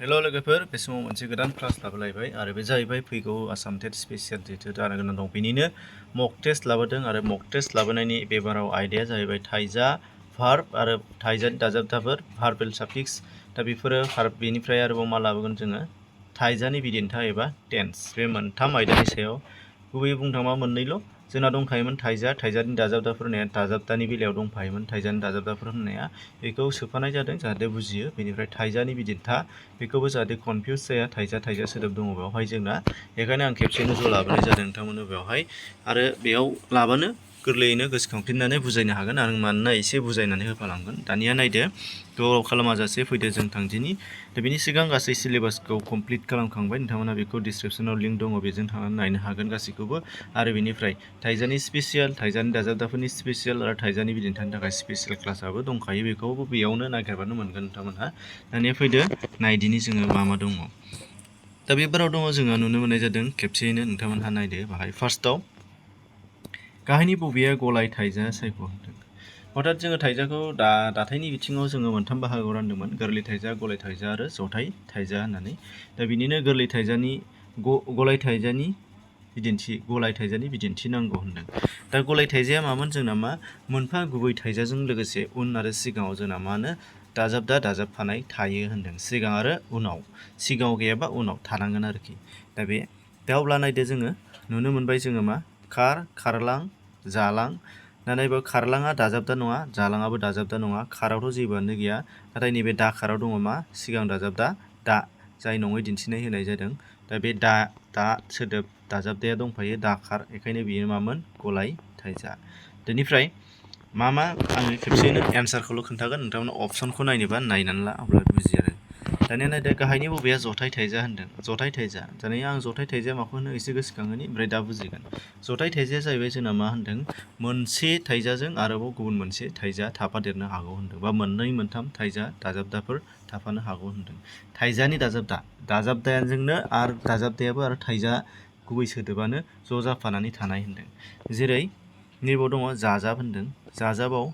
हेल' लोगोफोर बे समाव मोनसे गोदान क्लास लाबोलायबाय आरो बे जाहैबाय फैगौ आसाम टेट स्पेसियेल जिहेथु जानो गोनां दं बेनिनो मक टेस्ट लाबोदों आरो मक टेस्ट लाबोनायनि बेबाराव आयदाया जाहैबाय थाइजा भार्ब आरो थाइजानि दाजाबदाफोर भार्बेल साफिक्स दा बेफोरो भार्ब बेनिफ्राय आरोबाव मा लाबोगोन जोङो थाइजानि बिदिन्था एबा टेन्स बे मोनथाम आयदानि सायाव गुबैयै बुंनो थाङोबा मोननैल' जोंना दंखायोमोन थाइजानि दाजाबदाफोर होननाया दाजाबदानि बेलायाव दंफायोमोन थाइजानि दाजाबदाफोर होननाया बेखौ सोफानाय जादों जाहाथे बुजियो बेनिफ्राय थाइजानि बिदिन्था बेखौबो जाहाथे कनफिउस जाया थाइजा सोदोब दङ बेवहाय जोंना बेखायनो आं खेबसेनो ज' लाबोनाय जादों नोंथांमोननो बेवहाय आरो बेयाव लाबानो गोरलैयैनो गोसोखांफिननानै बुजायनो हागोन आं मानोना एसे बुजायनानै होफालांगोन दानिया नायदो गोलाव खालामाजासे फैदो जों थांदिनि दा बेनि सिगां गासै सिलेबासखौ कमप्लिट खालामखांबाय नोंथांमोना बेखौ डिसक्रिपसनाव लिंक दङ बेजों थांनानै नायनो हागोन गासैखौबो आरो बेनिफ्राय थाइजानि स्पेसियेल थाइजानि दाजाबदाफोरनि स्पेसियेल आरो थाइजानि बिदिन्थानि थाखाय स्पेसियेल क्लासआबो दंखायो बेखौबो बेयावनो नागिरबानो मोनगोन नोंथांमोनहा दानिया फैदो नायदिनि जोङो मा दङ दा बेफोराव दङ जोङो नुनो मोननाय जादों खेबसेयैनो नोंथांमोनहा नायदो बाहाय फार्स्टआव गाहायनि बबेया गलाय थाइजा सायख' होनदों अर्थात जोङो थाइजाखौ दाथायनि बिथिङाव जोङो मोनथाम बाहागोआव रानदोंमोन गोरलै थाइजा गलाय थाइजा आरो जथाय थाइजा होननानै दा बिनिनो गोरलै थाइजानि गलाय थाइजानि बिदिन्थि नांगौ होनदों दा गलाय थाइजाया मामोन जोंना मा मोनफा गुबै थाइजाजों लोगोसे उन आरो सिगाङाव जोंना मा होनो दाजाबफानाय थायो होनदों सिगां आरो उनाव सिगाङाव गैयाबा उनाव थानांगोन आरोखि दा अब्ला नायदो जोङो नुनो मोनबाय जोङो मा खारलां जालां नाथाय खारलाङा दाजाबदा नङा जालाङाबो दाजाबदा नङा खारावथ' जेबोआनो गैया नाथाय नैबे दाखाराव दङ मा सिगां दाजाबदा दा जाय नङै दिन्थिनाय होनाय जादों दा बे दा सोदोब दाजाबदाया दंफायो दाखार बेखायनो बियो मामोन गलाय थाइजा बेनिफ्राय मा आङो खेबसेयैनो एन्सारखौल' खोन्थागोन नोंथांमोना अपसनखौ नायनोबा नायनानै ला अब्ला बुजियो आरो दानिया नायदो गाहायनि बबेया जथाय थाइजा होनदों जथाय थाइजा दानिया आं जथाय थाइजाया माखौ होनो एसे गोसोखांहोनि ओमफ्राय दा बुजिगोन जथाय थाइजाया जाहैबाय जोंना मा होनदों मोनसे थाइजाजों आरोबाव गुबुन मोनसे थाइजा थाफादेरनो हागौ होनदों बा मोननै मोनथाम थाइजा दाजाबदाफोर थाफानो हागौ होनदों थाइजानि दाजाबदाजोंनो आरो दाजाबदायाबो आरो थाइजा गुबै सोदोबानो ज' जाफानानै थानाय होनदों जेरै नैबाव दङ जाजाब होनदों जाजाबाव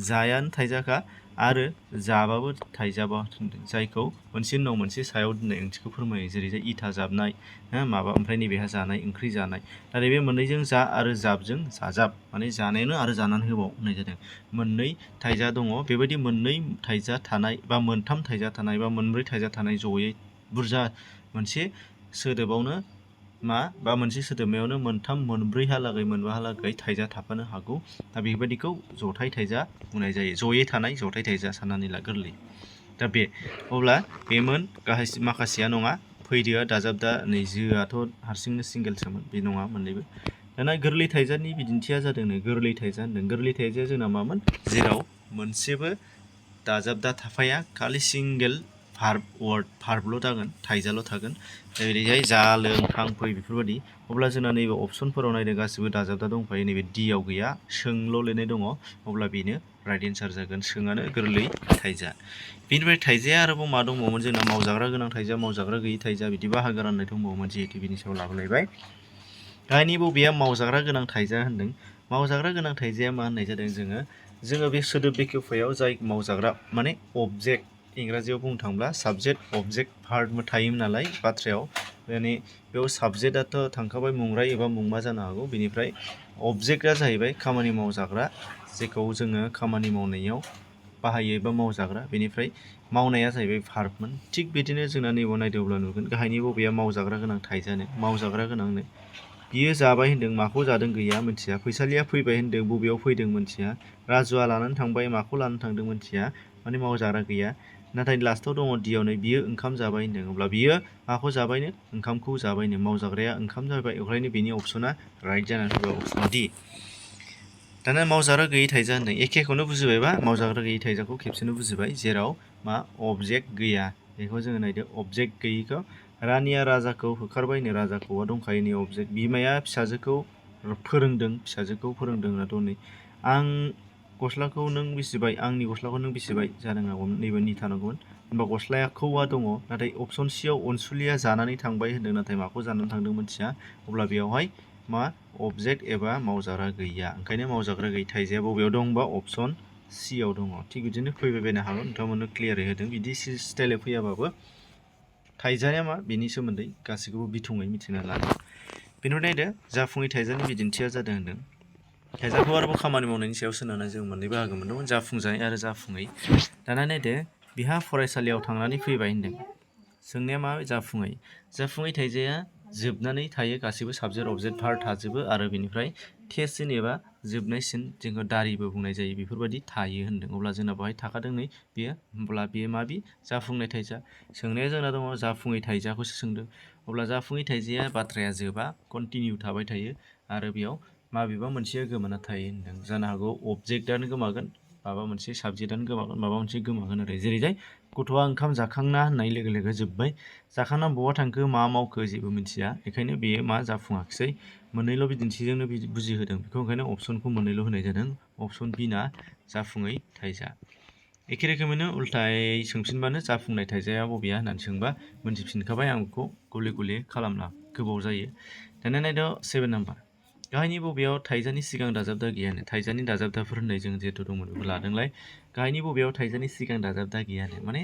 जायानो थाइजाखा आरो जाबाबो थाइजाबा होनदों जायखौ मोनसे उनाव मोनसे सायाव दोननाय ओंथिखौ फोरमायो जेरै इथा जाबनाय ओमफ्राय नैबेहा जानाय ओंख्रि जानाय नाथाय बे मोननैजों जा आरो जाबजों जाजाब माने जानायानो आरो जानानै होबाव होननाय जादों मोननै थाइजा दङ बेबायदि मोननै थाइजा थानाय बा मोनथाम थाइजा थानाय बा मोनब्रै थाइजा थानाय जयै बुरजा मोनसे सोदोबावनो बा मोनसे सोदोबमायावनो मोनथाम मोनब्रैहालागै मोनबाहालागै थाइजा थाफानो हागौ दा बेबायदिखौ जथाय थाइजा बुंनाय जायो जयै थानाय जथाय थाइजा साननानै ला गोरलै दा अब्ला बेमोन गाहाय माखासेया नङा फैदोआ दाजाबदा नैजोआथ' हारसिंनो सिंगेलसोमोन बे नङा मोननैबो दाना गोरलै थाइजानि बिदिन्थिया जादों गोरलै थाइजा होनदों गोरलै थाइजाया जोंना मामोन जेराव मोनसेबो दाजाबदा थाफाया खालि सिंगेल भार्बल' जागोन थाइजाल' थागोन ओरैहाय जा लों थां फै बेफोरबायदि अब्ला जोंना नैबे अपसनफोराव नायदों गासिबो दाजाबदा दंखायो नैबे डिआव गैया सोंल' लिरनाय दङ अब्ला बेनो राइट एन्सार जागोन सोंआनो गोरलै थाइजा बेनिफ्राय थाइजाया आरोबाव मा दंबावोमोन जोंना मावजाग्रा गोनां थाइजा मावजाग्रा गैयै थाइजा बिदि बाहागो राननाय दंबावोमोन जिहेतु बिनि सायाव लाबोलायबाय गाहायनि बबेया मावजाग्रा गोनां थाइजा होनदों मावजाग्रा गोनां थाइजाया मा होननाय जादों जोङो बे सोदोब बेखेवफायाव जाय मावजाग्रा माने अबजेक्ट इंराजियाव बुंनो थांब्ला साबजेक्ट अबजेक्ट भार्ब थायोमोन नालाय बाथ्रायाव माने बेयाव साबजेक्टआथ' थांखाबाय मुंराय एबा मुंमा जानो हागौ बेनिफ्राय अबजेक्टआ जाहैबाय खामानि मावजाग्रा जेखौ जोङो खामानि मावनायाव बाहायो एबा मावजाग्रा बेनिफ्राय मावनाया जाहैबाय भार्बमोन थिग बिदिनो जोंना नैबाव नायदोंब्ला नुगोन गाहायनि बबेया मावजाग्रा गोनां थाइजानो मावजाग्रा गोनांनो बियो जाबाय होनदों माखौ जादों गैया मिथिया फैसालिया फैबाय होनदों बबेयाव फैदों मिथिया राजुआ लानानै थांबाय माखौ लानानै थांदों मिथिया माने मावजाग्रा गैया नाथाय लास्टआव दङ डियावनो बियो ओंखाम जाबाय होनदों अब्ला बियो माखौ जाबायनो ओंखामखौ जाबायनो मावजाग्राया ओंखाम जाबाय ओंखायनो बेनि अपसना राइट जानानै फैबाय अपसन डि दाना मावजाग्रा गैयै थाइजा होनदों एखेखौनो बुजिबायबा मावजाग्रा गैयै थाइजाखौ खेबसेनो बुजिबाय जेराव मा अबजेक्ट गैया बेखौ जोङो नायदो अबजेक्ट गैयैखौ रानिया राजाखौ होखारबायनो राजाखौआ दंखायो नै अबजेक्ट बिमाया फिसाजोखौ फोरोंदों होननाथ' नै आं गस्लाखौ नों बिसिबाय आंनि गस्लाखौ नों बिसिबाय जानो हागौमोन नैबे नि थानांगौमोन होनबा गस्लाया खौआ दङ नाथाय अपसन सियाव अनसुलिया जानानै थांबाय होनदों नाथाय माखौ जानानै थांदों मिथिया अब्ला बेयावहाय मा अबजेक्ट एबा मावजाग्रा गैया ओंखायनो मावजाग्रा गैयै थाइजाया बबेयाव दं होनबा अपसन सियाव दङ थिग बिदिनो फैबाय बायनो हागौ नोंथांमोननो क्लियारै होदों बिदि स्टाइलै फैयाबाबो थाइजाया मा बेनि सोमोन्दै गासैखौबो बिथङै मिथिना लादों। बेनिफ्राय नायदो जाफुङै थाइजानि बिदिन्थिया जादों होनदों थाइजाखौ आरोबाव खामानि मावनायनि सायाव सोनारनानै जों मोननै बाहागो मोनदोंमोन जाफुंजानाय आरो जाफुङै। दाना नायदो बिहा फरायसालियाव थांनानै फैबाय होनदों सोंनाया मा जाफुङै थाइजाया जोबनानै थायो गासैबो साबजेक्ट अबजेक्ट भार्ब थाजोबो आरो बेनिफ्राय टेस्टसिन एबा जोबनायसिन जोङो दारिबो बुंनाय जायो बेफोरबायदि थायो होनदों। अब्ला जोंना बेवहाय थाखादों नै बेयो होमब्ला बेयो माबि जाफुंनाय थाइजा। सोंनाया जोंना दङ जाफुङै थाइजाखौसो सोंदों। अब्ला जाफुङै थाइजाया बाथ्राया जोबा कन्टिनिउ थाबाय थायो आरो बेयाव माबेबा मोनसेया गोमाना थायो होनदों। जानो हागौ अबजेक्टआनो गोमागोन माबा मोनसे साबजेक्टआनो गोमागोन माबा मोनसे गोमागोन आरो जेरैजाय गथ'आ ओंखाम जाखांना होननाय लोगो लोगो जोब्बाय जाखांना बहा थांखो मा मावखो जेबो मिथिया बेखायनो बेयो मा जाफुङाखिसै। मोननैल' बिदिन्थिजोंनो बुजिहोदों बेखौ ओंखायनो अप्सनखौ मोननैल' होनाय जादों अप्सन बि ना जाफुङै थाइजा। एखे रोखोमैनो उल्थायै सोंफिनबानो जाफुंनाय थाइजाया बबेया होननानै सोंबा मोनथिफिनखाबाय आं बेखौ गले गले खालामला गोबाव जायो। दाना नायदो 7 नाम्बार गाहायनि बबेयाव थाइजानि सिगां दाजाबदा गैयानो थाइजानि दाजाबदाफोर होननाय जों जिहेतु दंमोन बेखौ लादोंलाय गाहायनि बबेयाव थाइजानि सिगां दाजाबदा गैयानो माने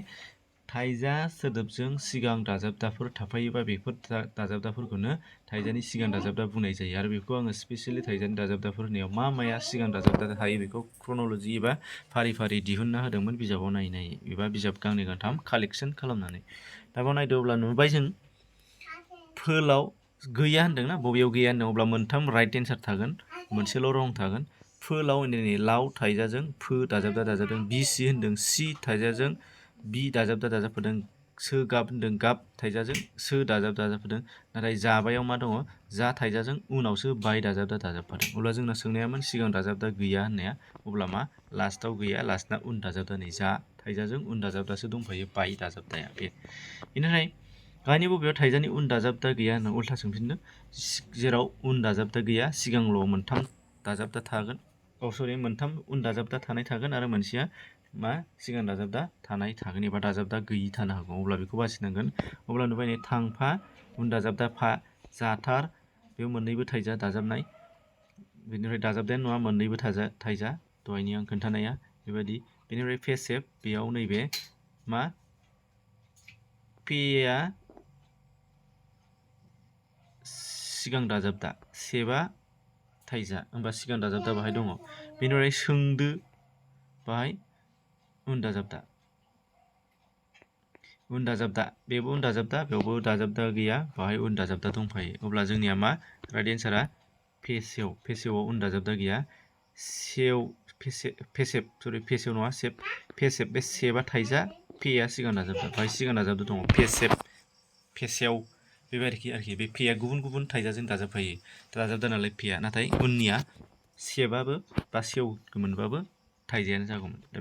थाइजा सोदोबजों सिगां दाजाबदाफोर थाफायोबा बेफोर दाजाबदाफोरखौनो थाइजानि सिगां दाजाबदा बुंनाय जायो आरो बेखौ आङो स्पेसियेलि थाइजानि दाजाबदाफोर होनायाव मा माया सिगां दाजाबदा थायो बेखौ क्रन'लजि एबा फारि फारि दिहुनना होदोंमोन बिजाबाव नायै एबा बिजाब गांनै गांथाम कालेक्सन खालामनानै। दा बाव नायदो अब्ला नुबाय जों फोलाव गैया होनदोंना बबेयाव गैया होनदों अब्ला मोनथाम राइट एन्सार थागोन मोनसेल' रं थागोन। फोलाव होनदों लाव थाइजाजों फो दाजाबदा दाजाबदों बि सि होनदों सि थाइजाजों बि दाजाबदा दाजाबफादों सो गाब होनदों गाब थाइजाजों सो दाजाबदा दाजाबफादों नाथाय जाबायाव मा दङ जा थाइजाजों उनावसो बाय दाजाबदा दाजाबफादों। अब्ला जोंना सोंनायामोन सिगां दाजाबदा गैया होननाया अब्ला मा लास्टआव गैया लास्टना उन दाजाबदा नै जा थाइजाजों उन दाजाबदासो दंफायो बाय दाजाबदाया बे। बेनिफ्राय गाहायनि बबेयाव थाइजानि उन दाजाबदा गैया होनना उल्था सोंफिनदों जेराव उन दाजाबदा गैया सिगांल' मोनथाम दाजाबदा थागोन मोनथाम उन दाजाबदा थानाय थागोन आरो मोनसेया मा सिगां दाजाबदा थानाय थागोन एबा दाजाबदा गैयि थानो हागौ अब्ला बेखौ बासिनांगोन। अब्ला नुबाय नै थांफा उन दाजाबदा फा जाथार बेयाव मोननैबो थाइजा दाजाबनाय बेनिफ्राय दाजाबदायानो नङा मोननैबो थाइजा दहायनि आं खोन्थानाया बेबायदि। बेनिफ्राय फेसेब बेयाव नैबे मा पेया सिगां दाजाबदा सेबा थाइजा होमबा सिगां दाजाबदा बाहाय दङ। बेनिफ्राय सोंदो बाहाय उन दाजाबदा बेबो उन दाजाबदा बेयावबो दाजाबदा गैया बाहाय उन दाजाबदा दंफायो। अब्ला जोंनिया मा राइट एन्सारा फेसेवआव उन दाजाबदा गैया फेसेव नङा फेसेब बे सेबा थाइजा पेया सिगां दाजाबदा बाहाय सिगां दाजाबदा दङ फेसेव बेबायदि आरोखि बे पेया गुबुन गुबुन थाइजाजों दाजाबफायो दाजाबदा नालाय पेया नाथाय उननिया सेबाबो बा सेवगोमोनबाबो थाइजायानो जागौमोन। दा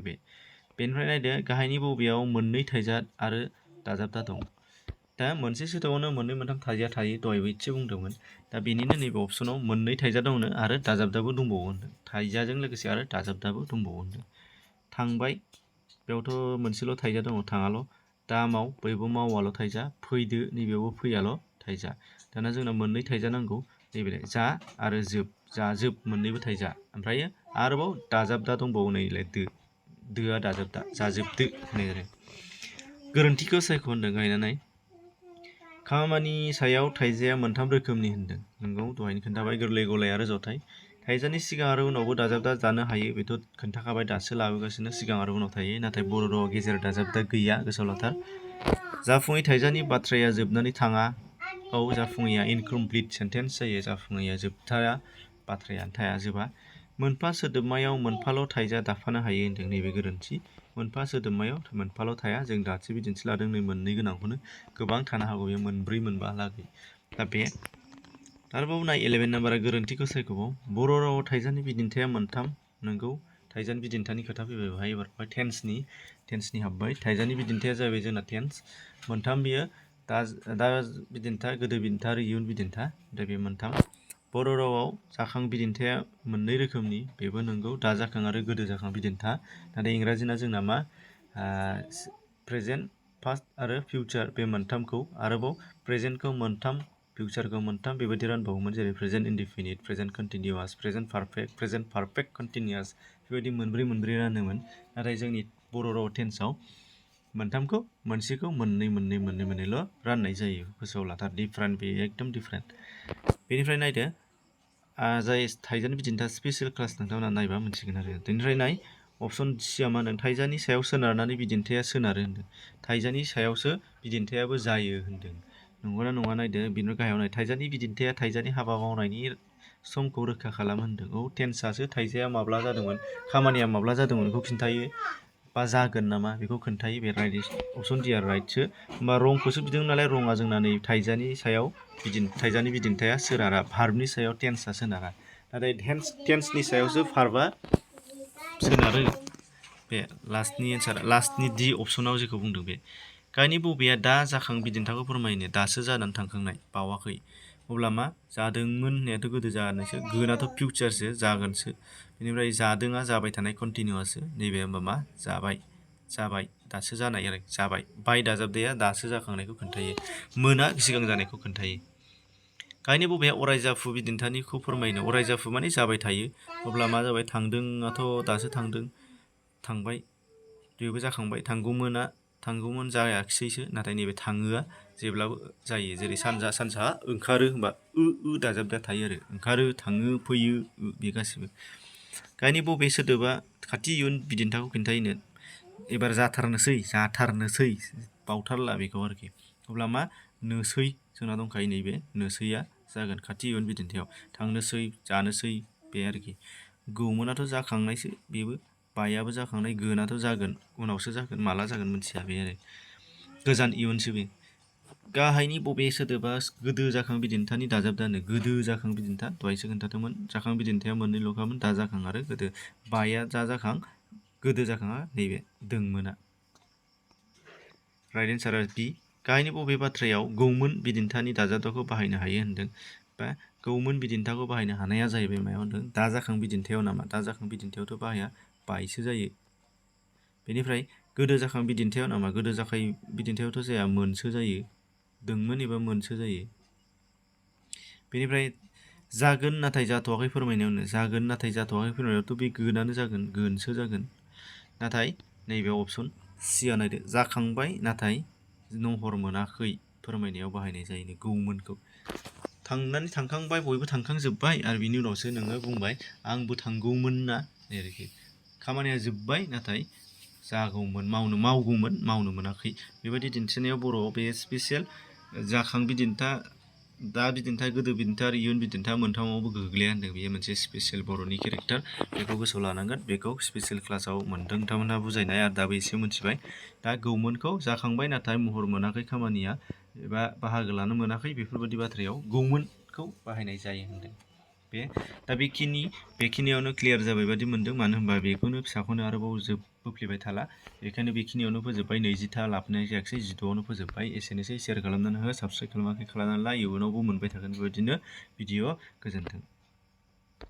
बेनिफ्राय नायदो गाहायनि बबेयाव मोननै थाइजा आरो दाजाबदा दं। दा मोनसे सोदोबावनो मोननै मोनथाम थाइजा थायो दहायबो एसे बुंदोंमोन। दा बेनिनो नैबे अपसनाव मोननै थाइजा दंनो आरो दाजाबदाबो दंबावो होनदों थाइजाजों लोगोसे आरो दाजाबदाबो दंबावो होनदों। थांबाय बेयावथ' मोनसेल' थाइजा दङ थाङाल' दामाव बैबो मावाल' थाइजा फैदो नैबेयावबो फैयाल' थाइजा। दाना जोंना मोननै थाइजा नांगौ नैबे जा आरो जोब मोननैबो थाइजा ओमफ्राय आरोबाव दाजाबदा दंबावो नैलाय दोआ दाजाबदा जाजोबदो होननाय आरो। गोरोन्थिखौ सायख' होनदों गायनानै खामानि सायाव थाइजाया मोनथाम रोखोमनि होनदों नोंगौ दहायनो खोन्थाबाय गोरलै गलाय आरो जथाय। थाइजानि सिगां आरो उनावबो दाजाबदा जानो हायो बेथ' खोन्थाखाबाय दासो लाबोगासिनो सिगां आरो उनाव थायो नाथाय बर' रावाव गेजेर दाजाबदा गैया गोसोआव लाथार। जाफुङै थाइजानि बाथ्राया जोबनानै थाङा जाफुङैया इनकमप्लिट सेन्टेन्स जायो जाफुङैया जोबथाया बाथ्रायानो थाया जोबा। मोनफा सोदोबमायाव मोनफाल' थाइजा दाफानो हायो होनदों नैबे गोरोन्थि मोनफा सोदोबमायाव मोनफाल' थाया जों दासो बिदिन्थि लादों नै मोननै गोनांखौनो गोबां थानो हागौ बेयो मोनब्रै मोनबा लागै। दा बे आरोबाव नाय 11 नाम्बारा गोरोन्थिखौ सायख'बाव बर' रावाव थाइजानि बिदिन्थाया मोनथाम नोंगौ थाइजानि बिदिन्थानि खोथा फैबाय बेवहाय एबार टेन्सनि हाबबाय थाइजानि बिदिन्थाया जाबाय जोंना टेन्स मोनथाम बियो दा बिदिन्था गोदो बिदिन्था आरो इयुन बिदिन्था दा बे मोनथाम। बर' रावाव जाखां बिदिन्थाया मोननै रोखोमनि बेबो नंगौ दा जाखां आरो गोदो जाखां बिदिन्था नाथाय इंराजिना जोंना मा प्रेजेन्ट पास्ट आरो फिउचार बे मोनथामखौ आरोबाव प्रेजेन्टखौ मोनथाम फिउचारखौ मोनथाम बेबायदि रानबावोमोन जेरै present indefinite present continuous present perfect continuous बेबायदि मोनब्रै रानोमोन। नाथाय जोंनि बर' राव टेन्सआव मोनथामखौ मोनसेखौ मोननैल' राननाय जायो। गोसोआव लाथार डिफारेन्ट, बे एकदम डिफारेन्ट। बेनिफ्राय नायदो जाय थाइजानि बिदिन्था स्पेसियेल क्लास नोंथांमोना नायबा मोनसिगोन आरो। बेनिफ्राय नाय अपसन सिया मा होनदों, थाइजानि सायाव सोनारनानै बिदिन्थाया सोनारो होनदों। थाइजानि सायावसो बिदिन्थायाबो जायो होनदों। नंगौना नङा नायदो। बिनिफ्राय गाहायाव नाय थाइजानि बिदिन्थाया थाइजानि हाबा मावनायनि समखौ रोखा खालामो होनदों। औ टेन्सआसो थाइजाया माब्ला जादोंमोन, खामानिया माब्ला जादोंमोन बेखौ खिन्थायो बा जागोन नामा बेखौ खोन्थायो। बे राइट, अपसन डिया राइटसो। होमबा रंखौसो बिदों नालाय रङा जोंना नै थाइजानि सायाव थाइजानि बिदिन्थाया सोनारा, भार्बनि सायाव टेन्सआ सोनारा। नाथाय टेन्सनि सायावसो भार्बआ सोनारो। बे लास्टनि एन्सार, लास्टनि डि अपसनाव जेखौ बुंदों बे। गाहायनि बबेया दा जाखां बिदिन्थाखौ फोरमायनो दासो जानानै थांखांनाय बावाखै? अब्ला मा जादोंमोन होननायाथ' गोदो जानायसो, गोनाथ' फिउचारसो जागोनसो। बेनिफ्राय जादोंआ जाबाय थानाय कन्टिनिउआसो। नैबे होमबा मा जाबाय दासो जानाय आरो जाबाय। बाय दाजाबदाया दासो जाखांनायखौ खोन्थायो, मोना सिगां जानायखौ खोन्थायो। गाहायनि बबेया अराय जाफु बिदिन्थानिखौ फोरमायनो, अराय जाफु माने जाबाय थायो। अब्ला मा जाबाय, थांदोंआथ' दासो थांदों, थांबाय बेबो जाखांबाय। थांगौमोन जायाखिसैसो, नाथाय नैबे थाङोआ जेब्लाबो जायो। जेरै सानजा ओंखारो होनबा दाजाबदा थायो आरो, ओंखारो, थाङो, फैयो, बे गासिबो। गाहायनि बबे सोदोबा खाथि इयुन बिदिन्थाखौ खिन्थायोनो, एबार जाथारनोसै बावथारला बेखौ आरोखि। अब्ला मा नोसै जोंना दंखायो, नैबे नोसैया जागोन खाथि इयुन बिदिन्थायाव। थांनोसै, जानोसै, बे आरोखि। गौमोनाथ' जाखांनायसो बेबो, बायाबो जाखांनाय, गोनाथ' जागोन उनावसो जागोन, माला जागोन मिथिया बे आरो, गोजान इयुनसो बे। गाहायनि बबे सोदोबा गोदो जाखां बिदिन्थानि दाजाबदानो, गोदो जाखां बिदिन्था दहायसो खोन्थादोंमोन। जाखां बिदिन्थाया मोननैल'खामोन, दा जाखां आरो गोदो। बाया दा जाखां, गोदो जाखाङा नैबे दोंमोना। राइट एन्सारा बि। गाहायनि बबे बाथ्रायाव गौमोन बिदिन्थानि दाजाबदाखौ बाहायनो हायो होनदों, बा गौमोन बिदिन्थाखौ बाहायनो हानाया जाहैबाय मायाव होनदों, दा जाखां बिदिन्थायाव नामा? दा जाखां बिदिन्थायावथ' बाहाया, बायसो जायो। बेनिफ्राय गोदो जाखां बिदिन्थायाव नामा? गोदो जाखां बिदिन्थायावथ' जाया, मोनसो जायो। दोंमोन एबा मोनसो जायो। बेनिफ्राय जागोन नाथाय जाथ'वाखै फोरमायनायावनो, जागोन नाथाय जाथ'वाखै फोरमायनायावथ' बे गोनानो जागोन, गोनसो जागोन। नाथाय नैबे अपसन सिया नायदो, जाखांबाय नाथाय नहर मोनाखै फोरमायनायाव बाहायनाय जायो गौमोनखौ। थांखांबाय, बयबो थांखांजोब्बाय, आरो बिनि उनावसो नोङो बुंबाय आंबो थांगौमोन ना आरोखि। खामानिया जोब्बाय नाथाय मावगौमोन मावनो मोनाखै। बेबायदि दिन्थिनायाव बर'आव बे स्पेसियेल जाखां बिदिन्था, दा बिदिन्था, गोदो बिदिन्था आरो इयुन बिदिन्था मोनथामावबो गोग्लैया होनदों। बेयो मोनसे स्पेसियेल बर'नि केरेक्टार, बेखौ गोसोआव लानांगोन। बेखौ स्पेसियेल क्लासाव मोनदों नोंथांमोनहा बुजायनाय, आरो दाबो एसे मोनथिबाय। दा गौमोनखौ जाखांबाय नाथाय महर मोनाखै, खामानिया एबा बाहागो लानो मोनाखै, बेफोरबायदि बाथ्रायाव गौमोनखौ बाहायनाय जायो होनदों। दा बेखिनियावनो क्लियार जाबाय बादि मोनदों। मानो होनबा बेखौनो फिसाखौनो आरोबाव बोफ्लेबाय थाला। बेखायनो बेखिनियावनो फोजोब्बाय। 20टा लाफिननाय जायाखिसै, 10आवनो फोजोब्बाय। एसेनोसै। शेयार खालामनानै हो, साबस्क्राइब खालामाखै खालामनानै ला, इयुनावबो मोनबाय थागोन बेबायदिनो भिडिअ'। गोजोन्थों।